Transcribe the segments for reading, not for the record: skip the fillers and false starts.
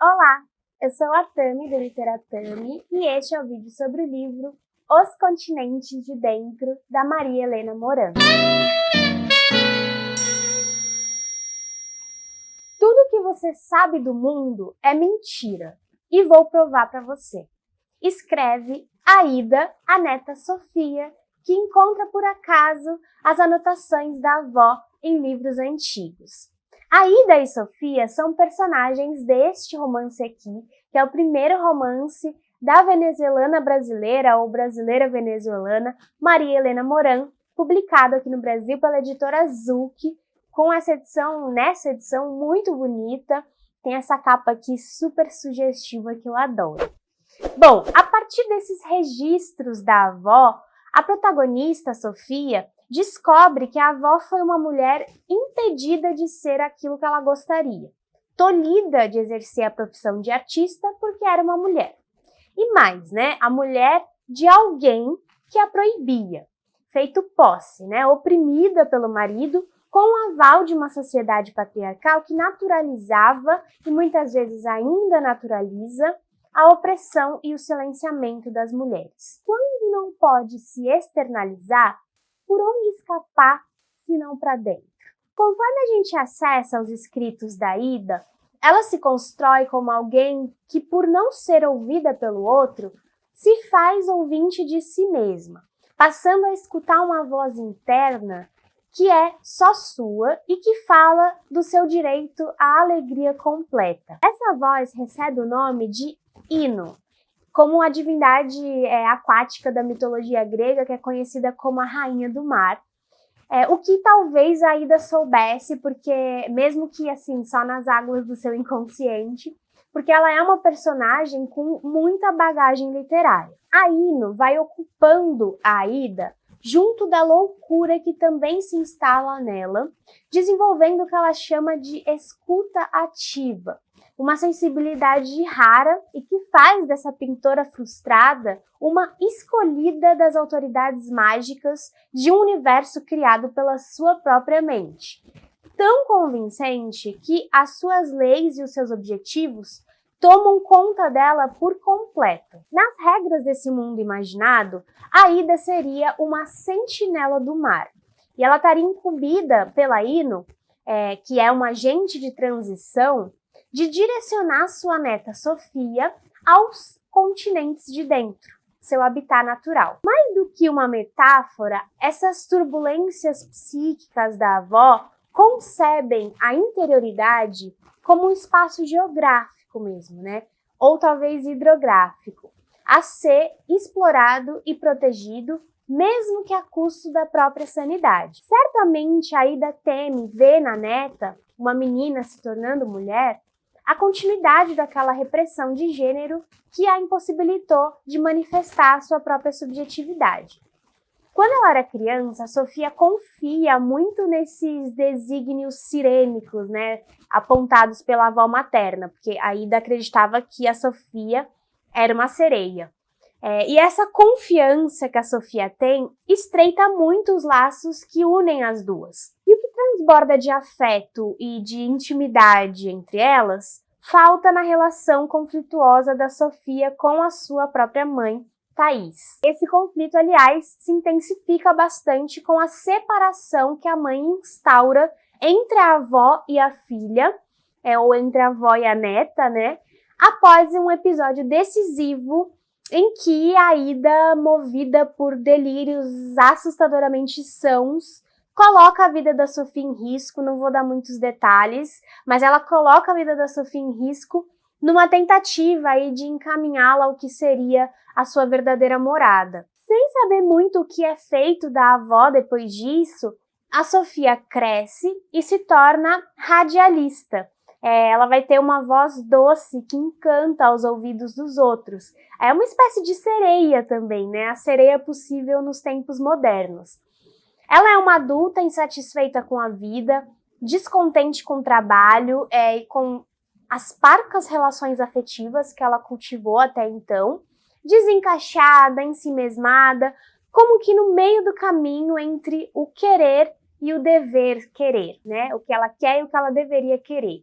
Olá, eu sou a Tami do Literatami e este é o vídeo sobre o livro Os Continentes de Dentro, da Maria Helena Moran. Tudo que você sabe do mundo é mentira e vou provar para você. Escreve Aida, a neta Sofia, que encontra por acaso as anotações da avó em livros antigos. Aida e Sofia são personagens deste romance aqui, que é o primeiro romance da venezuelana brasileira ou brasileira venezuelana Maria Helena Moran, publicado aqui no Brasil pela editora Zucchi, com essa edição, nessa edição muito bonita, tem essa capa aqui super sugestiva que eu adoro. Bom, a partir desses registros da avó, a protagonista, Sofia, descobre que a avó foi uma mulher impedida de ser aquilo que ela gostaria, tolhida de exercer a profissão de artista porque era uma mulher. E mais, a mulher de alguém que a proibia, feito posse, oprimida pelo marido, com o aval de uma sociedade patriarcal que naturalizava, e muitas vezes ainda naturaliza, a opressão e o silenciamento das mulheres. Quando não pode se externalizar, por onde escapar se não para dentro? Conforme a gente acessa os escritos da Aida, ela se constrói como alguém que, por não ser ouvida pelo outro, se faz ouvinte de si mesma, passando a escutar uma voz interna que é só sua e que fala do seu direito à alegria completa. Essa voz recebe o nome de Ino, como a divindade aquática da mitologia grega, que é conhecida como a rainha do mar. O que talvez a Aida soubesse, porque mesmo que assim, só nas águas do seu inconsciente, porque ela é uma personagem com muita bagagem literária. A Ino vai ocupando a Aida junto da loucura que também se instala nela, desenvolvendo o que ela chama de escuta ativa, uma sensibilidade rara e que faz dessa pintora frustrada uma escolhida das autoridades mágicas de um universo criado pela sua própria mente. Tão convincente que as suas leis e os seus objetivos tomam conta dela por completo. Nas regras desse mundo imaginado, a Aida seria uma sentinela do mar. E ela estaria incumbida pela Ino, que é uma agente de transição, de direcionar sua neta Sofia aos continentes de dentro, seu habitat natural. Mais do que uma metáfora, essas turbulências psíquicas da avó concebem a interioridade como um espaço geográfico mesmo, ou talvez hidrográfico, a ser explorado e protegido, mesmo que a custo da própria sanidade. Certamente a Aida teme ver na neta, uma menina se tornando mulher, a continuidade daquela repressão de gênero que a impossibilitou de manifestar a sua própria subjetividade. Quando ela era criança, a Sofia confia muito nesses desígnios sirênicos, apontados pela avó materna, porque a Aida acreditava que a Sofia era uma sereia. E essa confiança que a Sofia tem estreita muito os laços que unem as duas. E o que transborda de afeto e de intimidade entre elas, falta na relação conflituosa da Sofia com a sua própria mãe, Thaís. Esse conflito, aliás, se intensifica bastante com a separação que a mãe instaura entre a avó e a filha, ou entre a avó e a neta, após um episódio decisivo em que a Aida, movida por delírios assustadoramente sãos, coloca a vida da Sofia em risco. Não vou dar muitos detalhes, mas ela coloca a vida da Sofia em risco numa tentativa aí de encaminhá-la ao que seria a sua verdadeira morada. Sem saber muito o que é feito da avó depois disso, a Sofia cresce e se torna radialista. Ela vai ter uma voz doce que encanta aos ouvidos dos outros. É uma espécie de sereia também, a sereia possível nos tempos modernos. Ela é uma adulta insatisfeita com a vida, descontente com o trabalho e com as parcas relações afetivas que ela cultivou até então, desencaixada, ensimesmada, como que no meio do caminho entre o querer e o dever querer, o que ela quer e o que ela deveria querer.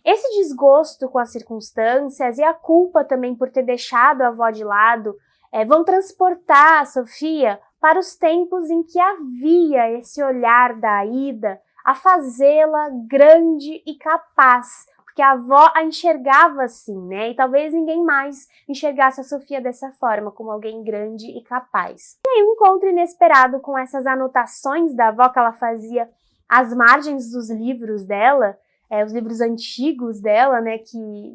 Esse desgosto com as circunstâncias e a culpa também por ter deixado a avó de lado vão transportar a Sofia para os tempos em que havia esse olhar da Aida a fazê-la grande e capaz, porque a avó a enxergava assim, né? E talvez ninguém mais enxergasse a Sofia dessa forma, como alguém grande e capaz. E aí um encontro inesperado com essas anotações da avó que ela fazia às margens dos livros dela, os livros antigos dela, né?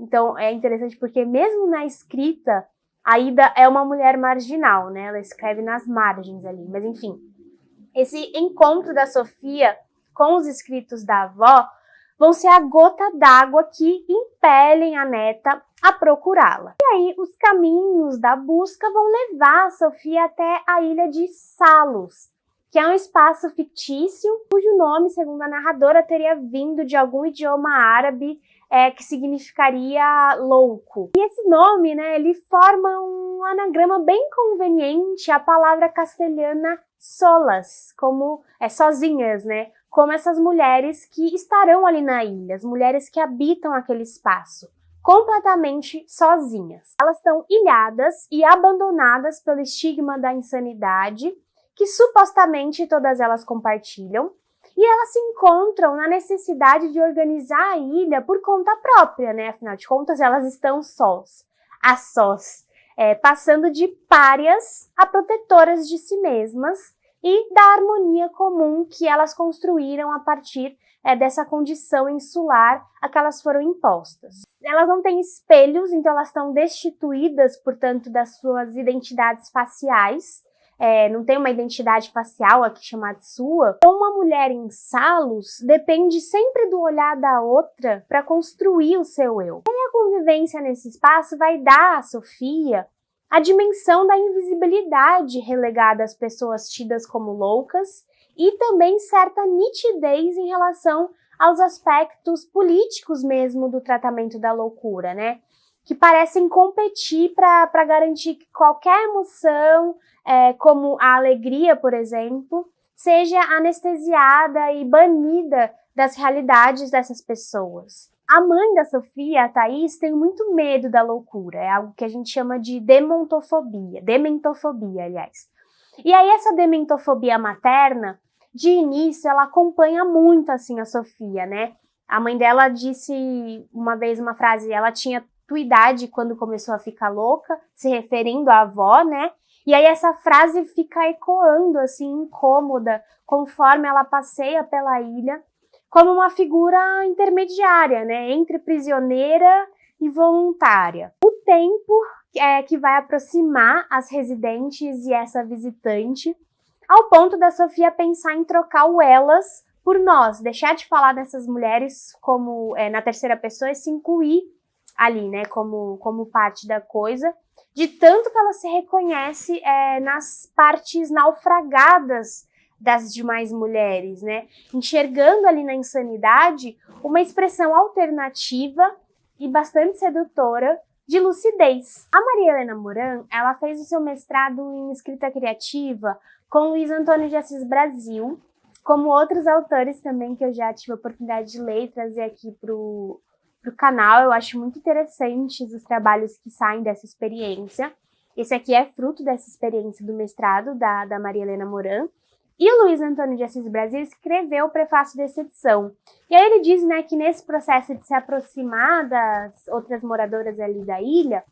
Então é interessante porque mesmo na escrita, a Aida é uma mulher marginal, né? Ela escreve nas margens ali, mas enfim. Esse encontro da Sofia com os escritos da avó vão ser a gota d'água que impelem a neta a procurá-la. E aí os caminhos da busca vão levar a Sofia até a ilha de Salos, que é um espaço fictício, cujo nome, segundo a narradora, teria vindo de algum idioma árabe que significaria louco. E esse nome, né, ele forma um anagrama bem conveniente à palavra castelhana solas, como sozinhas, né? Como essas mulheres que estarão ali na ilha, as mulheres que habitam aquele espaço, completamente sozinhas. Elas estão ilhadas e abandonadas pelo estigma da insanidade, que supostamente todas elas compartilham, e elas se encontram na necessidade de organizar a ilha por conta própria, né? Afinal de contas, elas estão a sós, passando de párias a protetoras de si mesmas e da harmonia comum que elas construíram a partir dessa condição insular a que elas foram impostas. Elas não têm espelhos, então elas estão destituídas, portanto, das suas identidades faciais, não tem uma identidade facial aqui chamada sua. Então, uma mulher em Salos depende sempre do olhar da outra para construir o seu eu. E a convivência nesse espaço vai dar à Sofia a dimensão da invisibilidade relegada às pessoas tidas como loucas e também certa nitidez em relação aos aspectos políticos mesmo do tratamento da loucura, né? Que parecem competir para garantir que qualquer emoção, como a alegria, por exemplo, seja anestesiada e banida das realidades dessas pessoas. A mãe da Sofia, a Thaís, tem muito medo da loucura, é algo que a gente chama de dementofobia, aliás. E aí essa dementofobia materna, de início, ela acompanha muito assim a Sofia, né? A mãe dela disse uma vez uma frase, ela tinha tua idade quando começou a ficar louca, se referindo à avó, né? E aí essa frase fica ecoando, assim, incômoda, conforme ela passeia pela ilha, como uma figura intermediária, né? Entre prisioneira e voluntária. O tempo que vai aproximar as residentes e essa visitante, ao ponto da Sofia pensar em trocar o elas por nós, deixar de falar dessas mulheres como na terceira pessoa e se incluir ali, né, como parte da coisa, de tanto que ela se reconhece nas partes naufragadas das demais mulheres, né, enxergando ali na insanidade uma expressão alternativa e bastante sedutora de lucidez. A Maria Helena Moran, ela fez o seu mestrado em escrita criativa com Luiz Antônio de Assis Brasil, como outros autores também que eu já tive a oportunidade de ler e trazer aqui pro canal. Eu acho muito interessantes os trabalhos que saem dessa experiência. Esse aqui é fruto dessa experiência do mestrado da Maria Helena Moran. E o Luiz Antônio de Assis Brasil escreveu o prefácio dessa edição. E aí ele diz, né, que nesse processo de se aproximar das outras moradoras ali da ilha,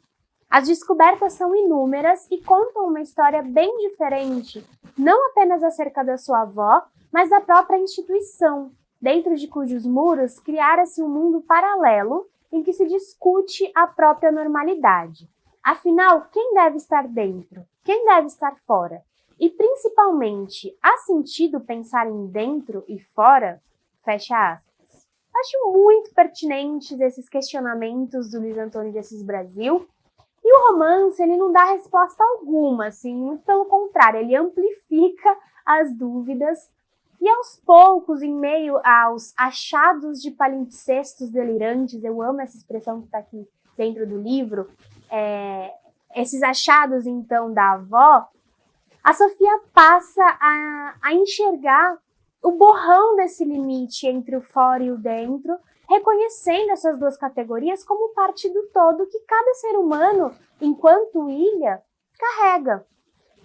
as descobertas são inúmeras e contam uma história bem diferente, não apenas acerca da sua avó, mas da própria instituição, dentro de cujos muros criara-se um mundo paralelo em que se discute a própria normalidade. Afinal, quem deve estar dentro? Quem deve estar fora? E, principalmente, há sentido pensar em dentro e fora? Fecha aspas. Acho muito pertinentes esses questionamentos do Luiz Antônio de Assis Brasil. E o romance, ele não dá resposta alguma, assim, muito pelo contrário, ele amplifica as dúvidas. E aos poucos, em meio aos achados de palimpsestos delirantes, eu amo essa expressão que está aqui dentro do livro, esses achados, então, da avó, a Sofia passa a enxergar o borrão desse limite entre o fora e o dentro reconhecendo essas duas categorias como parte do todo que cada ser humano, enquanto ilha, carrega.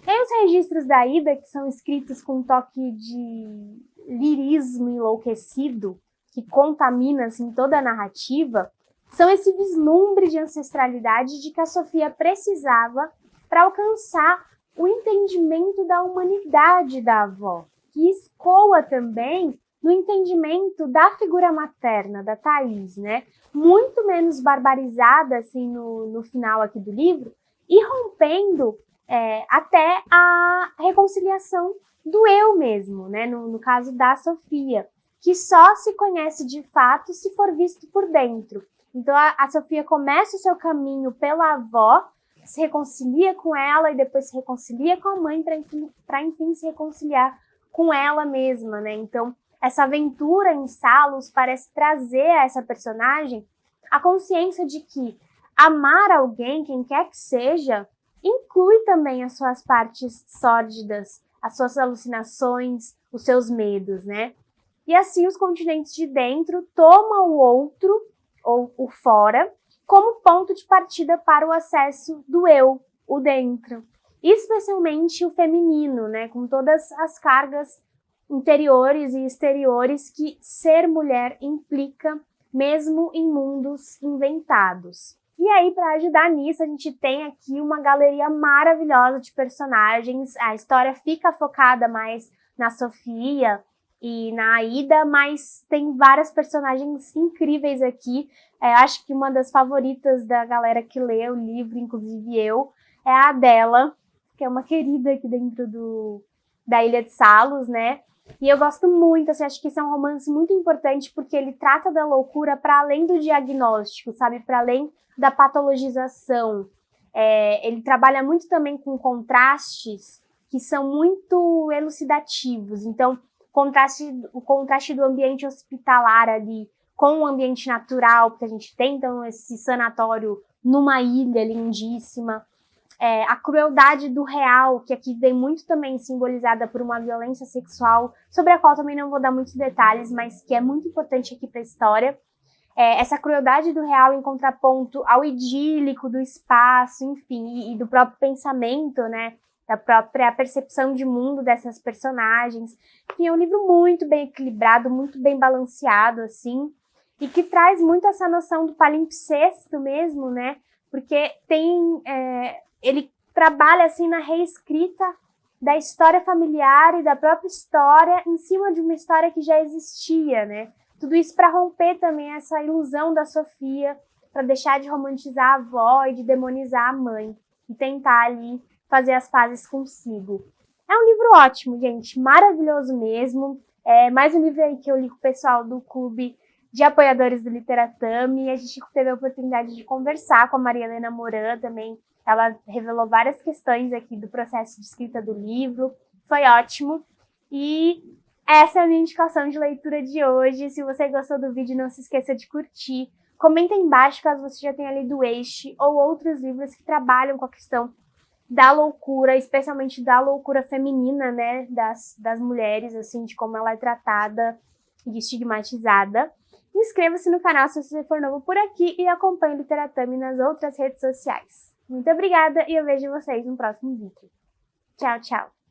E aí os registros da Ida, que são escritos com um toque de lirismo enlouquecido, que contamina assim, toda a narrativa, são esse vislumbre de ancestralidade de que a Sofia precisava para alcançar o entendimento da humanidade da avó, que escoa também no entendimento da figura materna, da Thaís, né? Muito menos barbarizada assim, no final aqui do livro, e rompendo até a reconciliação do eu mesmo, né? No caso da Sofia, que só se conhece de fato se for visto por dentro. Então a Sofia começa o seu caminho pela avó, se reconcilia com ela e depois se reconcilia com a mãe para enfim se reconciliar com ela mesma, né? Então essa aventura em Salos parece trazer a essa personagem a consciência de que amar alguém, quem quer que seja, inclui também as suas partes sórdidas, as suas alucinações, os seus medos, né? E assim os continentes de dentro tomam o outro, ou o fora, como ponto de partida para o acesso do eu, o dentro. Especialmente o feminino, né? Com todas as cargas interiores e exteriores que ser mulher implica, mesmo em mundos inventados. E aí, para ajudar nisso, a gente tem aqui uma galeria maravilhosa de personagens. A história fica focada mais na Sofia e na Aida, mas tem várias personagens incríveis aqui. Acho que uma das favoritas da galera que lê o livro, inclusive eu, é a Adela, que é uma querida aqui dentro da Ilha de Salos, né? E eu gosto muito, assim, acho que esse é um romance muito importante porque ele trata da loucura para além do diagnóstico, sabe? Para além da patologização. Ele trabalha muito também com contrastes que são muito elucidativos. Então, o contraste do ambiente hospitalar ali com o ambiente natural que a gente tem, então esse sanatório numa ilha lindíssima. A crueldade do real, que aqui vem muito também simbolizada por uma violência sexual, sobre a qual também não vou dar muitos detalhes, mas que é muito importante aqui para a história. Essa crueldade do real em contraponto ao idílico do espaço, enfim, e do próprio pensamento, né, da própria percepção de mundo dessas personagens. Enfim, é um livro muito bem equilibrado, muito bem balanceado, assim, e que traz muito essa noção do palimpsesto mesmo, né, porque ele trabalha assim na reescrita da história familiar e da própria história em cima de uma história que já existia, né? Tudo isso para romper também essa ilusão da Sofia, para deixar de romantizar a avó e de demonizar a mãe e tentar ali fazer as pazes consigo. É um livro ótimo, gente, maravilhoso mesmo. É mais um livro aí que eu li com o pessoal do clube de apoiadores do Literatame, e a gente teve a oportunidade de conversar com a Maria Helena Moran também. Ela revelou várias questões aqui do processo de escrita do livro. Foi ótimo. E essa é a minha indicação de leitura de hoje. Se você gostou do vídeo, não se esqueça de curtir. Comenta aí embaixo caso você já tenha lido este ou outros livros que trabalham com a questão da loucura, especialmente da loucura feminina, né? Das mulheres, assim, de como ela é tratada e estigmatizada. Inscreva-se no canal se você for novo por aqui e acompanhe o Literatame nas outras redes sociais. Muito obrigada e eu vejo vocês no próximo vídeo. Tchau, tchau!